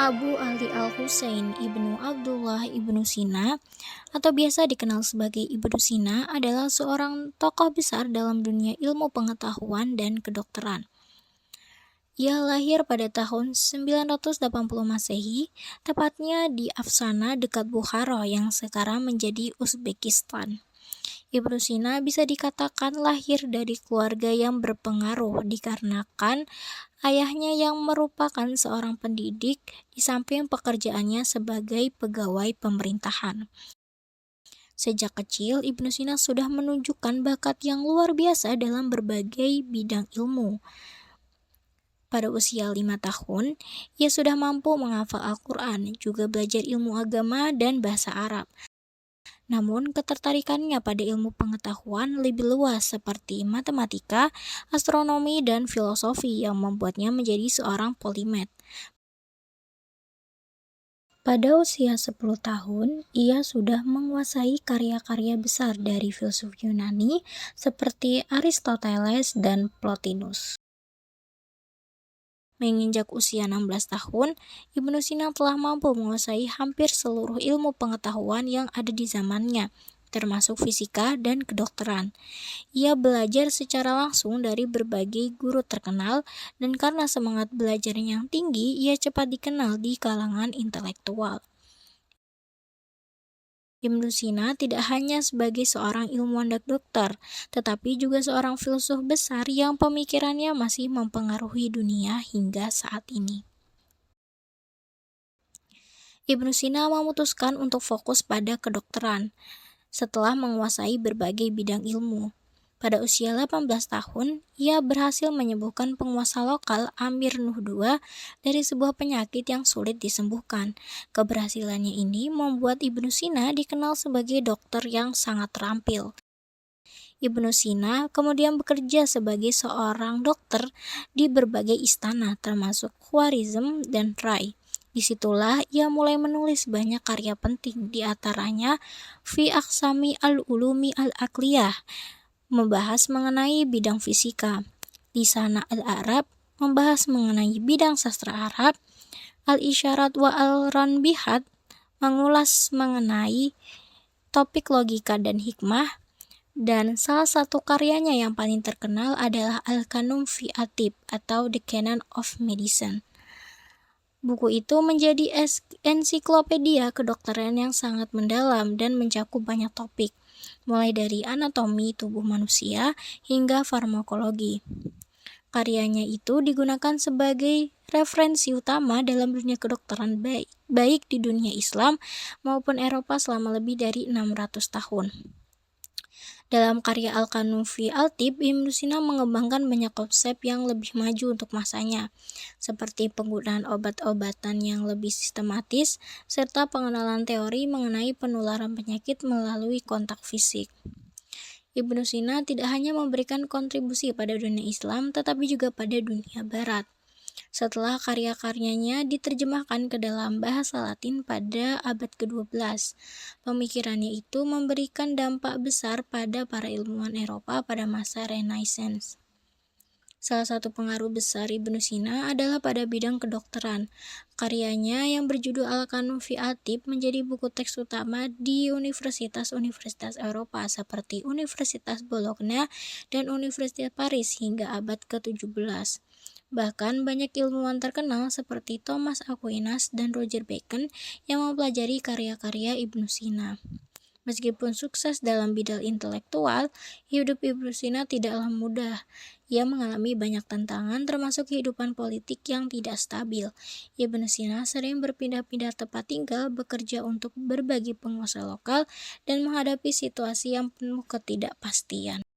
Abu Ali Al-Husain Ibnu Abdullah Ibnu Sina atau biasa dikenal sebagai Ibnu Sina adalah seorang tokoh besar dalam dunia ilmu pengetahuan dan kedokteran. Ia lahir pada tahun 980 Masehi, tepatnya di Afsana dekat Bukhara yang sekarang menjadi Uzbekistan. Ibnu Sina bisa dikatakan lahir dari keluarga yang berpengaruh dikarenakan ayahnya yang merupakan seorang pendidik di samping pekerjaannya sebagai pegawai pemerintahan. Sejak kecil, Ibnu Sina sudah menunjukkan bakat yang luar biasa dalam berbagai bidang ilmu. Pada usia 5 tahun, ia sudah mampu menghafal Al-Quran, juga belajar ilmu agama dan bahasa Arab. Namun, ketertarikannya pada ilmu pengetahuan lebih luas seperti matematika, astronomi, dan filosofi yang membuatnya menjadi seorang polimet. Pada usia 10 tahun, ia sudah menguasai karya-karya besar dari filsuf Yunani seperti Aristoteles dan Plotinus. Menginjak usia 16 tahun, Ibnu Sina telah mampu menguasai hampir seluruh ilmu pengetahuan yang ada di zamannya, termasuk fisika dan kedokteran. Ia belajar secara langsung dari berbagai guru terkenal, dan karena semangat belajarnya yang tinggi, ia cepat dikenal di kalangan intelektual. Ibnu Sina tidak hanya sebagai seorang ilmuwan dan dokter, tetapi juga seorang filsuf besar yang pemikirannya masih mempengaruhi dunia hingga saat ini. Ibnu Sina memutuskan untuk fokus pada kedokteran setelah menguasai berbagai bidang ilmu. Pada usia 18 tahun, ia berhasil menyembuhkan penguasa lokal Amir Nuh II dari sebuah penyakit yang sulit disembuhkan. Keberhasilannya ini membuat Ibnu Sina dikenal sebagai dokter yang sangat terampil. Ibnu Sina kemudian bekerja sebagai seorang dokter di berbagai istana, termasuk Khwarizm dan Rai. Disitulah ia mulai menulis banyak karya penting, di antaranya Fi Aqsami al-Ulumi al-Aqliyah, membahas mengenai bidang fisika. Lisan al-Arab membahas mengenai bidang sastra Arab. Al-Isyarat wa al-Ranbihat mengulas mengenai topik logika dan hikmah. Dan salah satu karyanya yang paling terkenal adalah Al-Kanun fi Atib atau The Canon of Medicine. Buku itu menjadi ensiklopedia kedokteran yang sangat mendalam dan mencakup banyak topik, mulai dari anatomi tubuh manusia hingga farmakologi. Karyanya itu digunakan sebagai referensi utama dalam dunia kedokteran baik di dunia Islam maupun Eropa selama lebih dari 600 tahun. Dalam karya Al-Kanun fi Al-Tib, Ibnu Sina mengembangkan banyak konsep yang lebih maju untuk masanya, seperti penggunaan obat-obatan yang lebih sistematis, serta pengenalan teori mengenai penularan penyakit melalui kontak fisik. Ibnu Sina tidak hanya memberikan kontribusi pada dunia Islam, tetapi juga pada dunia Barat. Setelah karya-karyanya diterjemahkan ke dalam bahasa Latin pada abad ke-12, pemikirannya itu memberikan dampak besar pada para ilmuwan Eropa pada masa Renaissance. Salah satu pengaruh besar Ibnu Sina adalah pada bidang kedokteran. Karyanya yang berjudul Al-Kanun fi Atib menjadi buku teks utama di universitas-universitas Eropa seperti Universitas Bologna dan Universitas Paris hingga abad ke-17. Bahkan banyak ilmuwan terkenal seperti Thomas Aquinas dan Roger Bacon yang mempelajari karya-karya Ibnu Sina. Meskipun sukses dalam bidang intelektual, hidup Ibnu Sina tidaklah mudah. Ia mengalami banyak tantangan termasuk kehidupan politik yang tidak stabil. Ibnu Sina sering berpindah-pindah tempat tinggal, bekerja untuk berbagai penguasa lokal, dan menghadapi situasi yang penuh ketidakpastian.